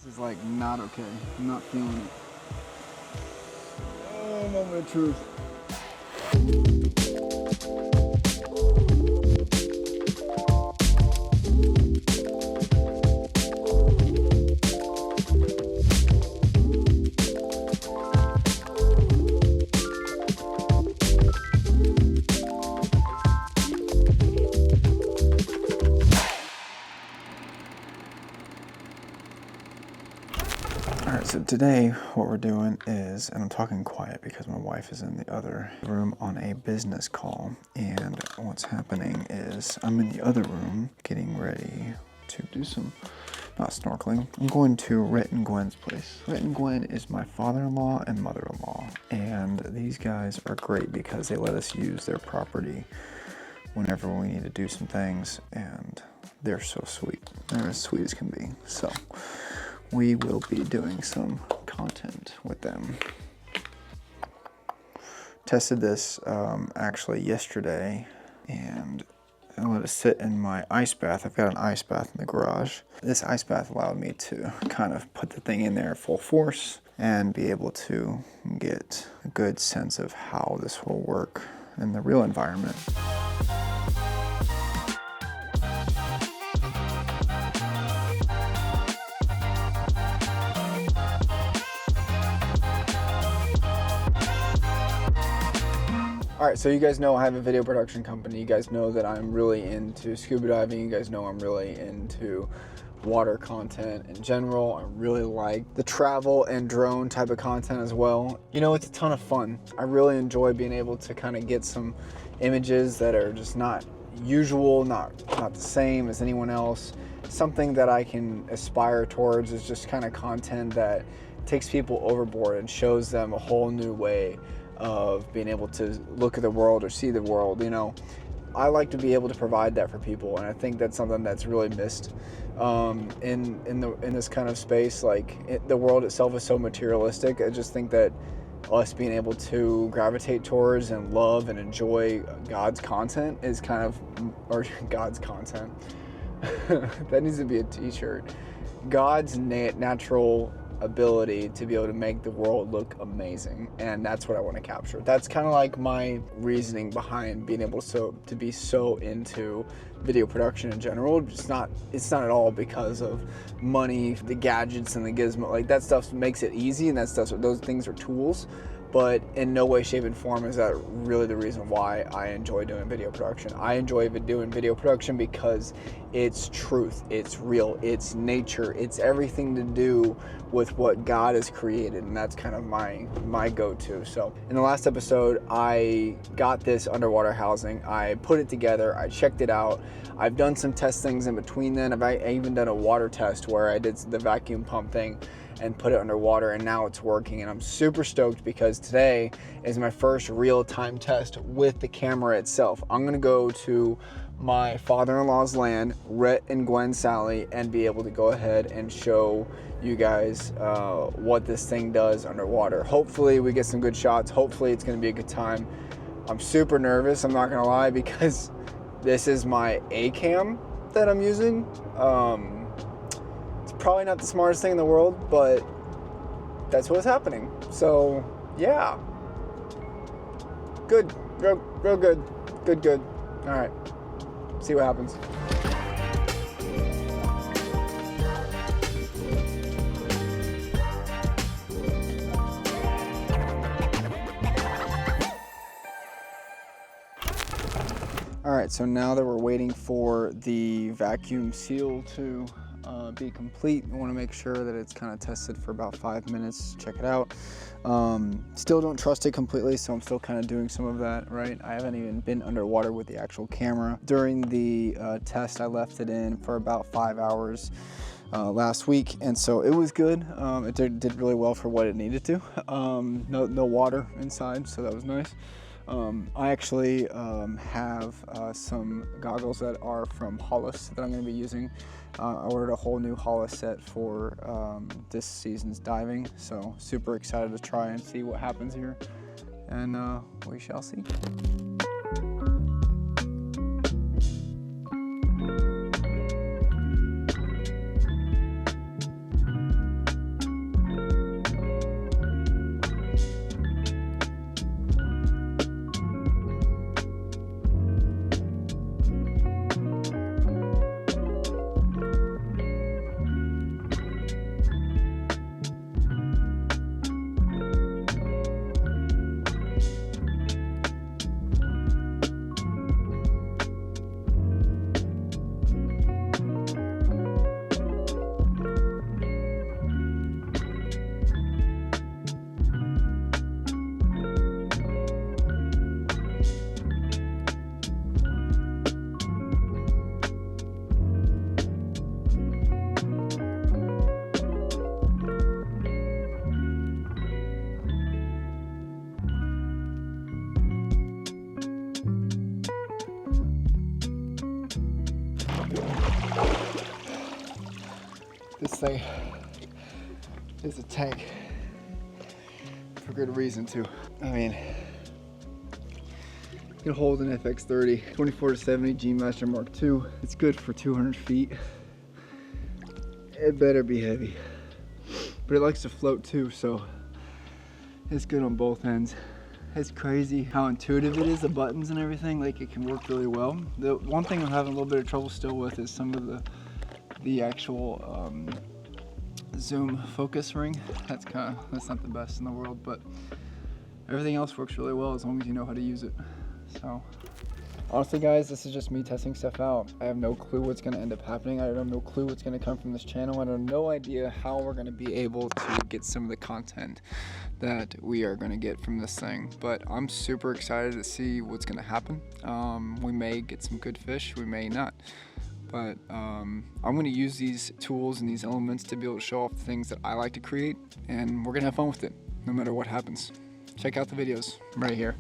This is like not okay. I'm not feeling it. Oh, moment of truth. Alright, so today what we're doing is, and I'm talking quiet because my wife is in the other room on a business call, and what's happening is I'm in the other room getting ready to do some, not snorkeling. I'm going to Rhett and Gwen's place. Rhett and Gwen is my father-in-law and mother-in-law, and these guys are great because they let us use their property whenever we need to do some things, and they're so sweet. They're as sweet as can be. So we will be doing some content with them. Tested this actually yesterday, and I let it sit in my ice bath. I've got an ice bath in the garage. This ice bath allowed me to kind of put the thing in there full force and be able to get a good sense of how this will work in the real environment. All right, so you guys know I have a video production company. You guys know that I'm really into scuba diving. You guys know I'm really into water content in general. I really like the travel and drone type of content as well. You know, it's a ton of fun. I really enjoy being able to kind of get some images that are just not usual, not the same as anyone else. Something that I can aspire towards is just kind of content that takes people overboard and shows them a whole new way of being able to look at the world or see the world. You know, I like to be able to provide that for people, and I think that's something that's really missed in this kind of space. Like the world itself is so materialistic. I just think that us being able to gravitate towards and love and enjoy God's content is kind of, or God's content. That needs to be a t-shirt. God's natural ability to be able to make the world look amazing, and that's what I want to capture. That's kind of like my reasoning behind being able to be so into video production in general. It's not at all because of money, the gadgets and the gizmo. Like that stuff makes it easy, and those things are tools, but in no way, shape, and form is that really the reason why I enjoy doing video production. I enjoy doing video production because it's truth, it's real, it's nature, it's everything to do with what God has created, and that's kind of my go-to. So in the last episode, I got this underwater housing. I put it together, I checked it out. I've done some test things in between then. I even done a water test where I did the vacuum pump thing and put it underwater, and now it's working, and I'm super stoked because today is my first real-time test with the camera itself. I'm gonna go to my father-in-law's land, Rhett and Gwen Sally, and be able to go ahead and show you guys what this thing does underwater. Hopefully we get some good shots. Hopefully it's gonna be a good time. I'm super nervous, I'm not gonna lie, because this is my A-cam that I'm using. Probably not the smartest thing in the world, but that's what's happening. So yeah, good, real good, good. All right, see what happens. All right, so now that we're waiting for the vacuum seal to be complete, I want to make sure that it's kind of tested for about 5 minutes. Check it out. Still don't trust it completely, so I'm still kind of doing some of that, right? I haven't even been underwater with the actual camera. During the test, I left it in for about 5 hours last week, and so it was good. It did really well for what it needed to. No water inside, so that was nice. I actually have some goggles that are from Hollis that I'm going to be using. I ordered a whole new Hollis set for this season's diving, so super excited to try and see what happens here, and we shall see. This thing is a tank for good reason too. I mean, you can hold an FX30 24-70 G Master Mark II. It's good for 200 feet. It better be heavy, but it likes to float too, so it's good on both ends. It's crazy how intuitive it is, the buttons and everything, like it can work really well. The one thing I'm having a little bit of trouble still with is some of the actual zoom focus ring. That's not the best in the world, but everything else works really well as long as you know how to use it. So honestly guys, this is just me testing stuff out. I have no clue what's going to end up happening. I have no clue what's going to come from this channel. I have no idea how we're going to be able to get some of the content that we are going to get from this thing, but I'm super excited to see what's going to happen. We may get some good fish, we may not, but I'm going to use these tools and these elements to be able to show off the things that I like to create, and we're going to have fun with it no matter what happens. Check out the videos right here.